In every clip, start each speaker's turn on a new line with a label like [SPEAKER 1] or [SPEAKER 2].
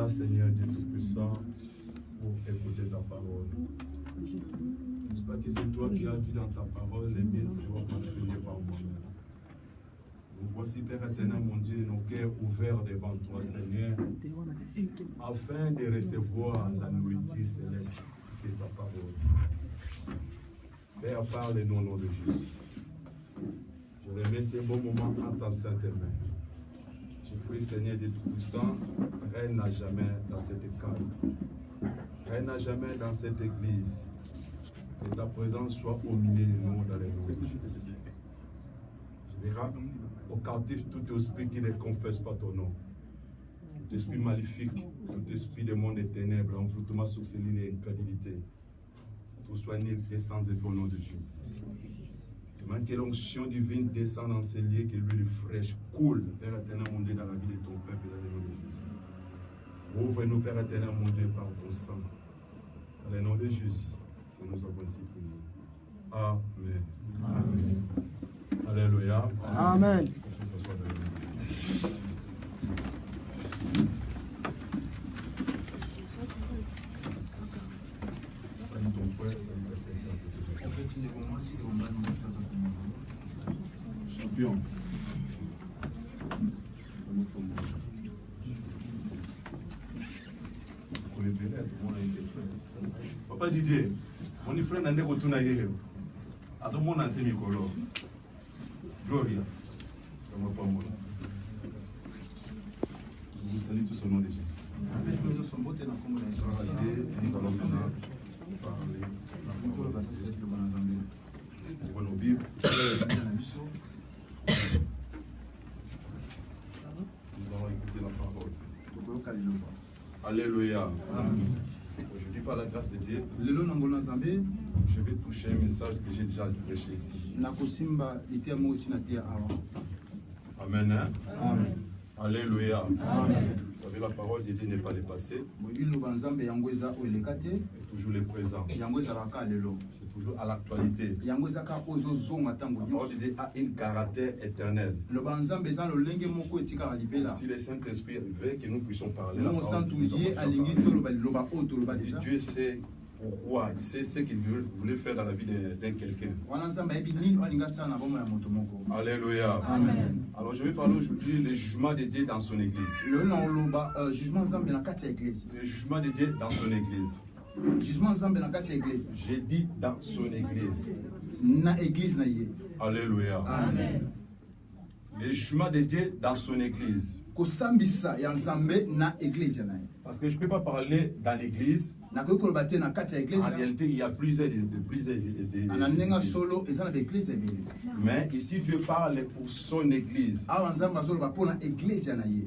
[SPEAKER 1] Seigneur Dieu Tout-Puissant, pour écouter ta parole. J'espère que c'est toi qui as dit dans ta parole, les miennes seront enseignées par moi-même. Nous voici, Père éternel, mon Dieu, nos cœurs ouverts devant toi, Seigneur, afin de recevoir la nourriture céleste de ta parole. Père, parle-nous au nom de Jésus. Je remets ces beaux moments en ta sainte main. Je prie, Seigneur Dieu Tout-Puissant, règne à jamais dans cette cadre. Règne à jamais dans cette église. Que ta présence soit au milieu de nous dans les noms de Jésus. Tu verras au captif tout esprit qui ne confesse pas ton nom. Tout esprit maléfique, tout esprit des mondes des ténèbres, envoûtement sorcellerie et incrédulité. Tout soit né descend au nom de Jésus. Demande que l'onction divine descende dans ces lieux, que l'huile fraîche coule, Père éternel, mon Dieu, dans la vie de ton peuple, dans le nom de Jésus. Ouvre-nous, Père éternel, mon Dieu, par ton sang. Dans le nom de Jésus, que nous avons ainsi prié. Amen. Amen. Alléluia.
[SPEAKER 2] Amen.
[SPEAKER 1] Salut ton frère, salut ta sœur. Champion. Papa Didier, mon frère n'a pas retourné. À tout le monde a été Nicolas. Gloria. Je vous salue tous au nom de Jésus. Nous allons maintenant parler pour nos Bibles. Nous allons écouter la parole. Alléluia. Aujourd'hui, par la grâce de Dieu, je vais toucher un message que j'ai déjà prêché ici. Amen. Hein?
[SPEAKER 2] Amen.
[SPEAKER 1] Alléluia.
[SPEAKER 2] Amen.
[SPEAKER 1] Vous savez, la parole de Dieu n'est pas le passé, c'est toujours le présent. C'est toujours à l'actualité. La parole de Dieu a un caractère éternel. Si le Saint-Esprit veut que nous puissions parler, la parole de Dieu, Dieu sait pourquoi, il sait ce qu'il voulait faire dans la vie d'un quelqu'un. Alléluia.
[SPEAKER 2] Amen.
[SPEAKER 1] Alors je vais parler aujourd'hui du jugement de Dieu dans son église. Le jugement de Dieu dans son église. J'ai dit dans son église. Alléluia.
[SPEAKER 2] Amen.
[SPEAKER 1] Le jugement de Dieu dans son église. Parce que je ne peux pas parler dans l'église. En réalité, il y a plusieurs mais ici, Dieu parle pour son église.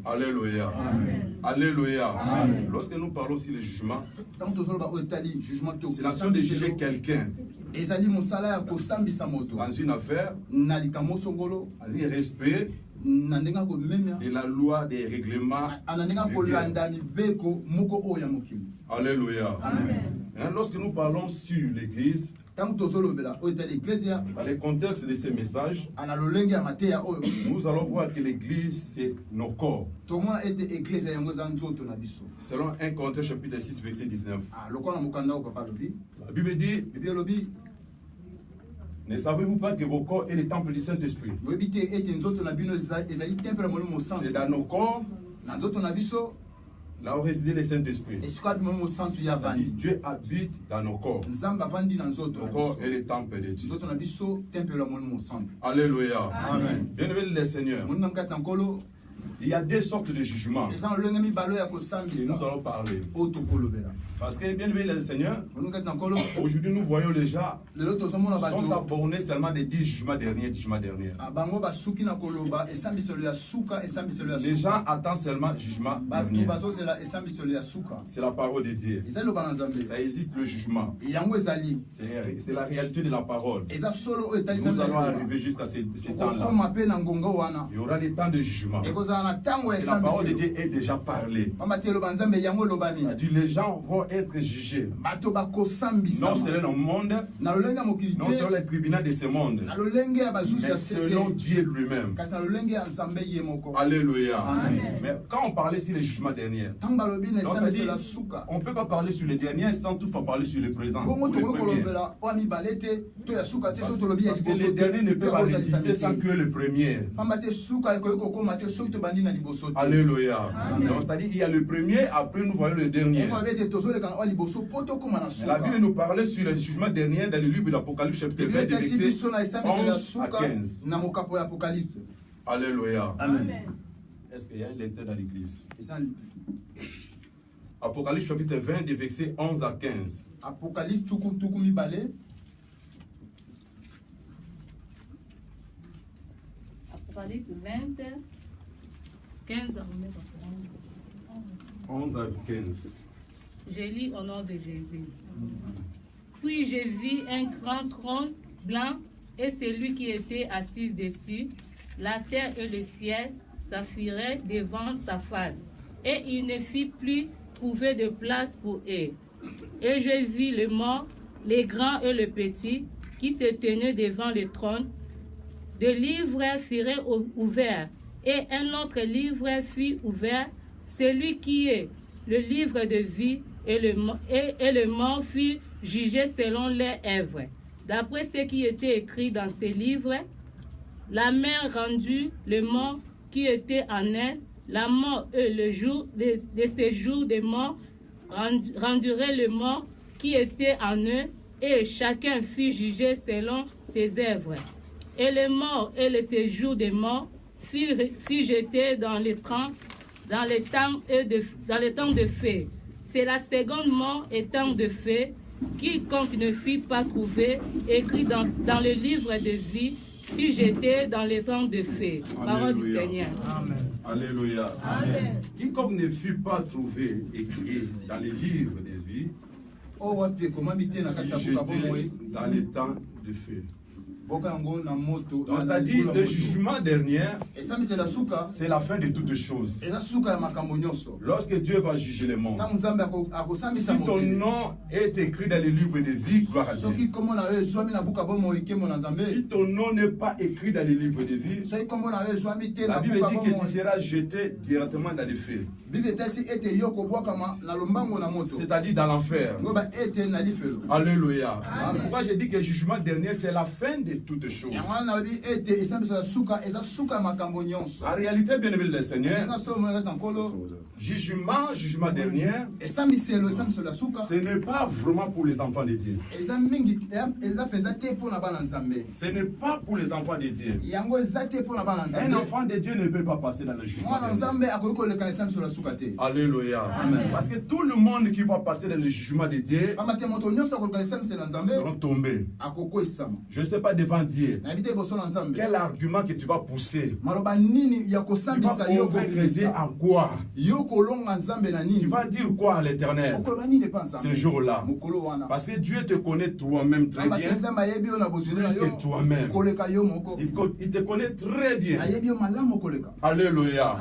[SPEAKER 1] Alléluia.
[SPEAKER 2] Amen.
[SPEAKER 1] Alléluia.
[SPEAKER 2] Amen.
[SPEAKER 1] Lorsque nous parlons aussi du jugement, c'est l'action de juger quelqu'un dans une affaire, dans un respect de la loi, des règlements. Alléluia.
[SPEAKER 2] Amen.
[SPEAKER 1] Maintenant, lorsque nous parlons sur l'église, dans le contexte de ces messages, nous allons voir que l'église, c'est nos corps. Selon 1 Corinthiens chapitre 6, verset 19. La Bible dit, ne savez-vous pas que vos corps est le temple du Saint-Esprit? C'est dans nos corps là où réside le Saint-Esprit. Dieu habite dans nos corps. Nos corps est le temple de Dieu. Alléluia.
[SPEAKER 2] Amen.
[SPEAKER 1] Bien-aimé le Seigneur, il y a deux sortes de jugements que nous allons parler. Parce que, bien aimé le Seigneur, aujourd'hui nous voyons les gens sont abonnés seulement des 10 jugements derniers. Les gens attendent seulement le jugement dernier. C'est la parole de Dieu. Ça existe le jugement. C'est la réalité de la parole. Nous allons arriver jusqu'à ce temps-là. Il y aura des temps de jugement. La parole de Dieu est déjà parlée. Les gens vont être jugés. Non selon le monde, non selon les tribunaux de ce monde, mais selon Dieu lui-même. Alléluia. Mais quand on parlait sur les jugements derniers, on ne peut pas parler sur les derniers sans toutefois parler sur le présent. Parce que les derniers ne peuvent pas résister sans que le premier. Alléluia. Donc, c'est-à-dire qu'il y a le premier, après nous voyons le dernier. La Bible nous parlait sur le jugement dernier dans le livre de l'Apocalypse chapitre 20, versets 11 à 15. Alléluia.
[SPEAKER 2] Amen.
[SPEAKER 1] Est-ce qu'il y a un lecteur dans l'église? Apocalypse chapitre 20, des versets 11 à 15.
[SPEAKER 2] Apocalypse. Apocalypse 20, 15
[SPEAKER 1] 11 à 15.
[SPEAKER 2] Je lis au nom de Jésus. Puis je vis un grand trône blanc et celui qui était assis dessus. La terre et le ciel s'affiraient devant sa face, et il ne fit plus trouver de place pour eux. Et je vis les morts, les grands et les petits, qui se tenaient devant le trône. Des livres furent ouverts, et un autre livre fut ouvert, celui qui est le livre de vie, et le mort fut jugé selon leurs œuvres. D'après ce qui était écrit dans ces livres, la mer rendit le mort qui était en elle, la mort et le jour de ces jours des morts rendiraient le mort qui était en eux, et chacun fut jugé selon ses œuvres. Et les morts et le séjour des morts fut jeté dans les temps de feu. C'est la seconde mort et temps de feu. Quiconque ne fut pas trouvé, écrit dans le livre de vie, fut jeté dans les temps de feu. Parole du Seigneur.
[SPEAKER 1] Amen. Alléluia.
[SPEAKER 3] Amen.
[SPEAKER 1] Quiconque ne fut pas trouvé, écrit dans les livres de vie, fut jeté dans les temps de feu. C'est-à-dire le jugement dernier, c'est la fin de toutes choses. Lorsque Dieu va juger les mondes, si ton nom est écrit dans les livres de vie, gloire à Dieu. Si ton nom n'est pas écrit dans les livres de vie, la Bible dit que tu seras jeté directement dans les feux. C'est-à-dire dans l'enfer. Alléluia. C'est pourquoi je dis que le jugement dernier, c'est la fin de toutes choses. En réalité, bien aimé le Seigneur, jugement dernier, ce n'est pas vraiment pour les enfants de Dieu. Ce n'est pas pour les enfants de Dieu. Un enfant de Dieu ne peut pas passer dans le jugement dernier. Alléluia. Amen. Parce que tout le monde qui va passer dans le jugement de Dieu seront tombés. Je ne sais pas devant Dieu quel argument que tu vas pousser. Tu vas convaincre Dieu en quoi? Tu vas dire quoi à l'Éternel ce jour-là? Parce que Dieu te connaît toi-même très bien. Plus que toi-même. Il te connaît très bien. Alléluia.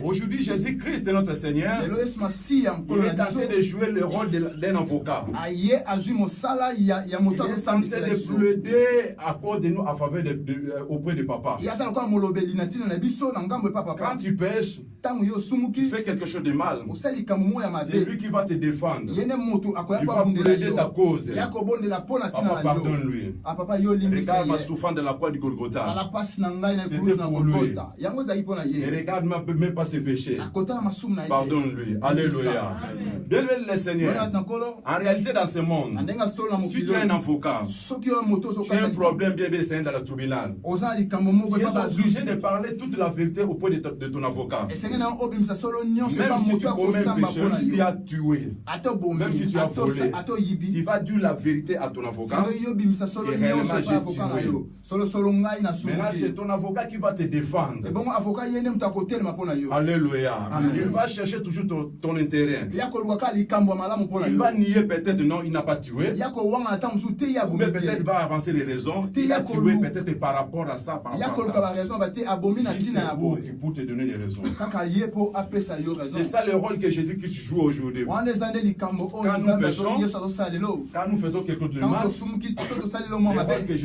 [SPEAKER 1] Aujourd'hui, Jésus-Christ est notre Seigneur. Il est tenté de jouer le rôle d'un avocat. Il est tenté de plaider à cause de nous en faveur auprès de papa. Quand tu pêches, tu fais quelque chose de mal, c'est lui qui va te défendre. Il va plaider ta cause. Papa, pardonne-lui. Regarde ma souffrance de la croix du Golgotha. C'était pour lui. Et regarde même pas ses péchés. Pardonne-lui. Alléluia. Bien le Seigneur. En réalité, dans ce monde, si tu es un avocat, tu as un problème bien c'est dans le tribunal, tu es obligé de parler toute la vérité auprès de ton avocat. Même si tu commets un péché, même si tu as tué, même si tu as volé, tu vas dire la vérité à ton avocat. Et réellement j'ai tué. Maintenant c'est ton avocat qui va te défendre. Alléluia. Il va chercher toujours ton intérêt. Il va nier peut-être non, il n'a pas tué. Ou peut-être il va avancer les raisons. Il a tué peut-être par rapport à ça, par rapport à ça. Pour te donner des raisons. C'est ça le rôle que Jésus-Christ joue aujourd'hui. Quand nous péchons, quand nous faisons quelque chose de mal, le rôle que